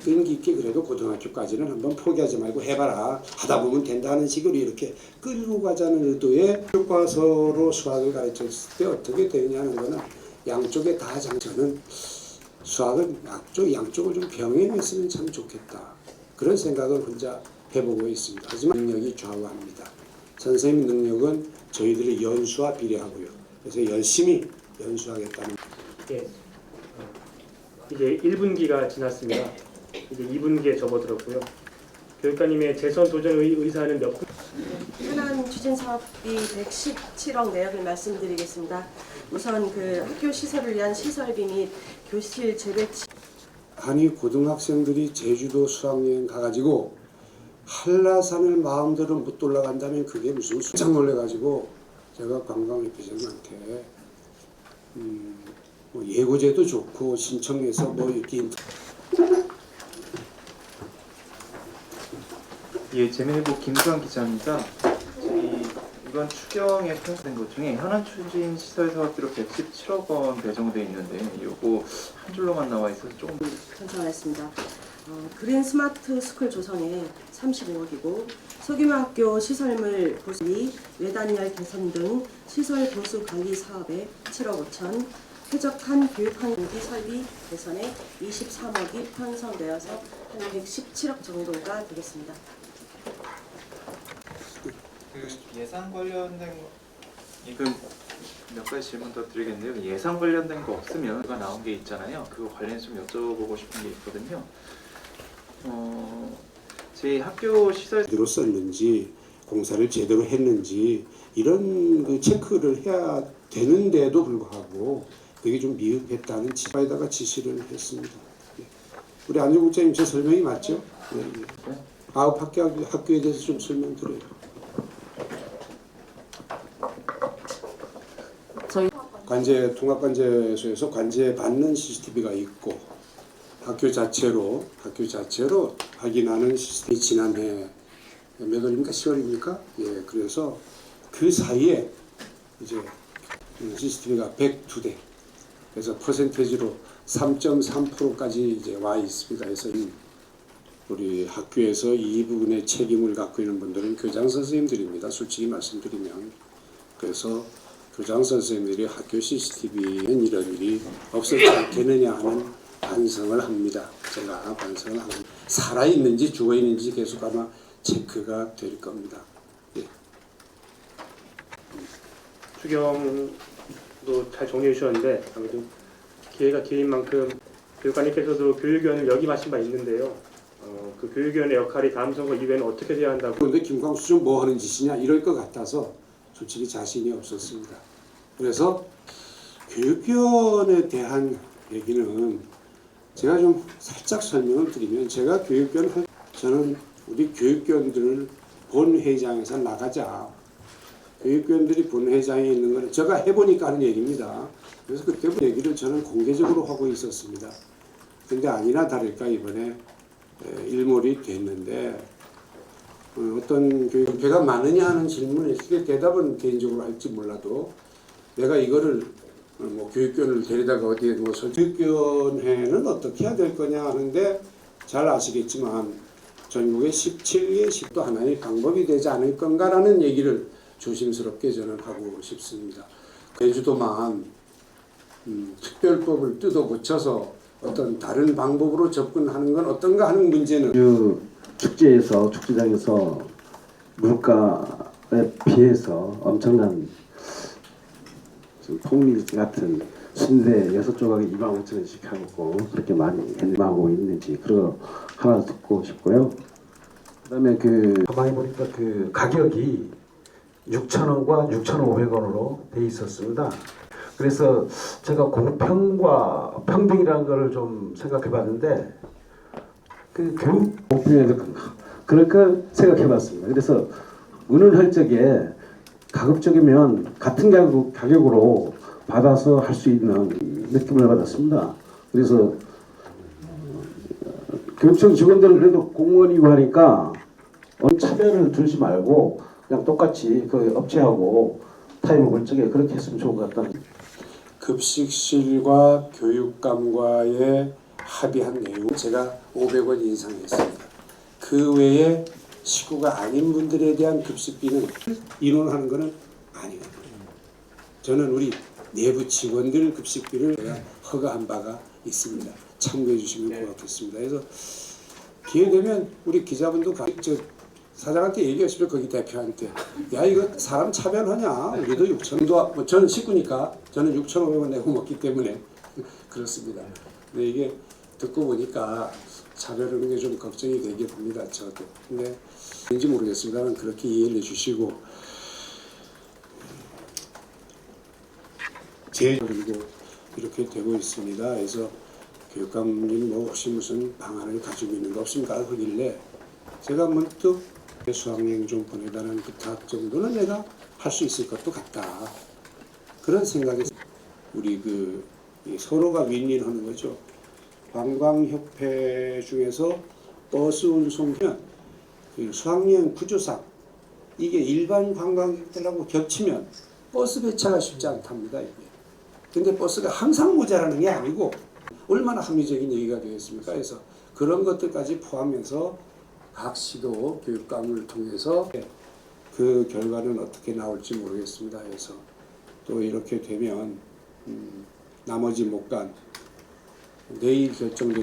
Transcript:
끈기 있게 그래도 고등학교까지는 한번 포기하지 말고 해봐라. 하다 보면 된다는 식으로 이렇게 끌고 가자는 의도의 교과서로 수학을 가르쳤을 때 어떻게 되느냐는 거는 양쪽에 다 저는 수학은 양쪽을 좀 병행했으면 참 좋겠다. 그런 생각을 혼자 해보고 있습니다. 하지만 능력이 좌우합니다. 선생님 능력은 저희들의 연수와 비례하고요. 그래서 열심히 연수하겠다는. 예. 이제 1분기가 지났습니다. 이제 2분기에 접어들었고요. 교육관님의 재선 도전 의사는 몇 분? 현안 추진 사업비 117억 내역을 말씀드리겠습니다. 우선 그 학교 시설을 위한 시설비 및 교실 재배치. 아니 고등학생들이 제주도 수학여행 가가지고 한라산을 마음대로 못 올라간다면 그게 무슨 깜짝 놀래가지고 제가 관광협회장한테 뭐 예고제도 좋고 신청해서 뭐 이렇게 예, 재미일보 김수환 기자입니다. 저희 이번 추경에 편성된 것 중에 현안 추진 시설 사업비로 117억 원 배정돼 있는데 요거 한 줄로만 나와 있어서 조금 편성하였습니다. 그린 스마트 스쿨 조성에 35억이고 소규모학교 시설물 보수 및 외단열 개선 등 시설 보수 관리 사업에 7억 5천, 쾌적한 교육환경 설비 개선에 23억이 편성되어서 한 117억 정도가 되겠습니다. 그 예산 관련된 거 이건 몇 가지 질문 더 드리겠는데요. 예산 관련된 거 없으면 그가 나온 게 있잖아요. 그거 관련해서 좀 여쭤보고 싶은 게 있거든요. 제 학교 시설 제대로 썼는지 공사를 제대로 했는지 이런 그 체크를 해야 되는데도 불구하고 그게 좀 미흡했다는 지파에다가 지시를 했습니다. 예. 우리 안종 국장님 제 설명이 맞죠? 예, 예. 아홉 학교에 대해서 좀 설명드려요. 관제 통합관제소에서 관제 받는 CCTV가 있고 학교 자체로 확인하는 시스템이 지난해 몇 월입니까? 10월입니까? 예, 그래서 그 사이에 이제 CCTV가 102대, 그래서 퍼센테이지로 3.3%까지 이제 와 있습니다. 그래서 우리 학교에서 이 부분의 책임을 갖고 있는 분들은 교장 선생님들입니다. 솔직히 말씀드리면. 그래서 교장 선생님들이 학교 CCTV엔 이런 일이 없었지 않겠느냐 하는 반성을 합니다. 제가 반성을 합니다. 살아있는지 죽어있는지 계속 아마 체크가 될 겁니다. 예. 추경도 잘 정리해 주셨는데 아무래도 기회가 기회인 만큼 교육관님께서도 교육위원을 역임하신 바 있는데요. 그 교육위원의 역할이 다음 선거 이후에는 어떻게 돼야 한다고? 그런데 김광수 좀 뭐 하는 짓이냐 이럴 것 같아서 솔직히 자신이 없었습니다. 그래서 교육위원에 대한 얘기는 제가 좀 살짝 설명을 드리면 저는 우리 교육위원들을 본회의장에서 나가자. 교육위원들이 본회의장에 있는 걸 제가 해보니까 하는 얘기입니다. 그래서 그때부터 얘기를 저는 공개적으로 하고 있었습니다. 근데 아니나 다를까 이번에 일몰이 됐는데 어떤 교육협회가 많으냐 하는 질문에 크게 대답은 개인적으로 할지 몰라도 내가 이거를 뭐 교육위원을 데리다가 어디에 뭐 교육위원회는 어떻게 해야 될 거냐 하는데 잘 아시겠지만 전국에 17개 10도 하나의 방법이 되지 않을 건가라는 얘기를 조심스럽게 저는 하고 싶습니다. 제주도만 특별법을 뜯어 고쳐서 어떤 다른 방법으로 접근하는 건 어떤가 하는 문제는 축제장에서 물가에 비해서 엄청난 폭리 같은 순대 6조각에 25,000원씩 하고 그렇게 많이 하고 있는지 그거 하나 듣고 싶고요. 그다음에 가만히 보니까 그 가격이 6,000원과 6,500원으로 돼 있었습니다. 그래서 제가 공평과 평등이라는 걸 좀 생각해봤는데 그 교육 공평에서 그러니까 생각해봤습니다. 그래서 은은할 적에 가급적이면 같은 가격으로 받아서 할 수 있는 느낌을 받았습니다. 그래서 교육청 직원들은 그래도 공무원이고 하니까 어느 차별을 두지 말고 그냥 똑같이 그 업체하고 타임을 볼 적에 그렇게 했으면 좋은 것 같다. 급식실과 교육감과의 합의한 내용 제가 500원 인상했습니다. 그 외에 식구가 아닌 분들에 대한 급식비는 인원하는 것은 아니거든요. 저는 우리 내부 직원들 급식비를 제가 허가한 바가 있습니다. 참고해 주시면 고맙겠습니다. 그래서 기회 되면 우리 기자분도 저 사장한테 얘기하시면 거기 대표한테 야 이거 사람 차별하냐 우리도 6,000도 뭐 저는 식구니까 저는 6,500원 내고 먹기 때문에 그렇습니다. 근데 이게 듣고 보니까 차별하는 게 좀 걱정이 되게 됩니다. 저도. 근데 왠지 모르겠습니다만 그렇게 이해를 해주시고 그리고 이렇게 되고 있습니다. 그래서 교육감님 뭐 혹시 무슨 방안을 가지고 있는 거 없습니까? 하길래 제가 문득 수학여행 좀 보내달라는 부탁 정도는 내가 할 수 있을 것도 같다. 그런 생각이 우리 이 서로가 윈윈하는 거죠. 관광협회 중에서 버스 운송면 수학여행 구조상 이게 일반 관광객들하고 겹치면 버스 배차가 쉽지 않답니다. 이게. 근데 버스가 항상 모자라는 게 아니고 얼마나 합리적인 얘기가 되겠습니까? 그래서 그런 것들까지 포함해서 각 시도 교육감을 통해서 그 결과는 어떻게 나올지 모르겠습니다. 그래서 또 이렇게 되면 나머지 못 간 내일 결정된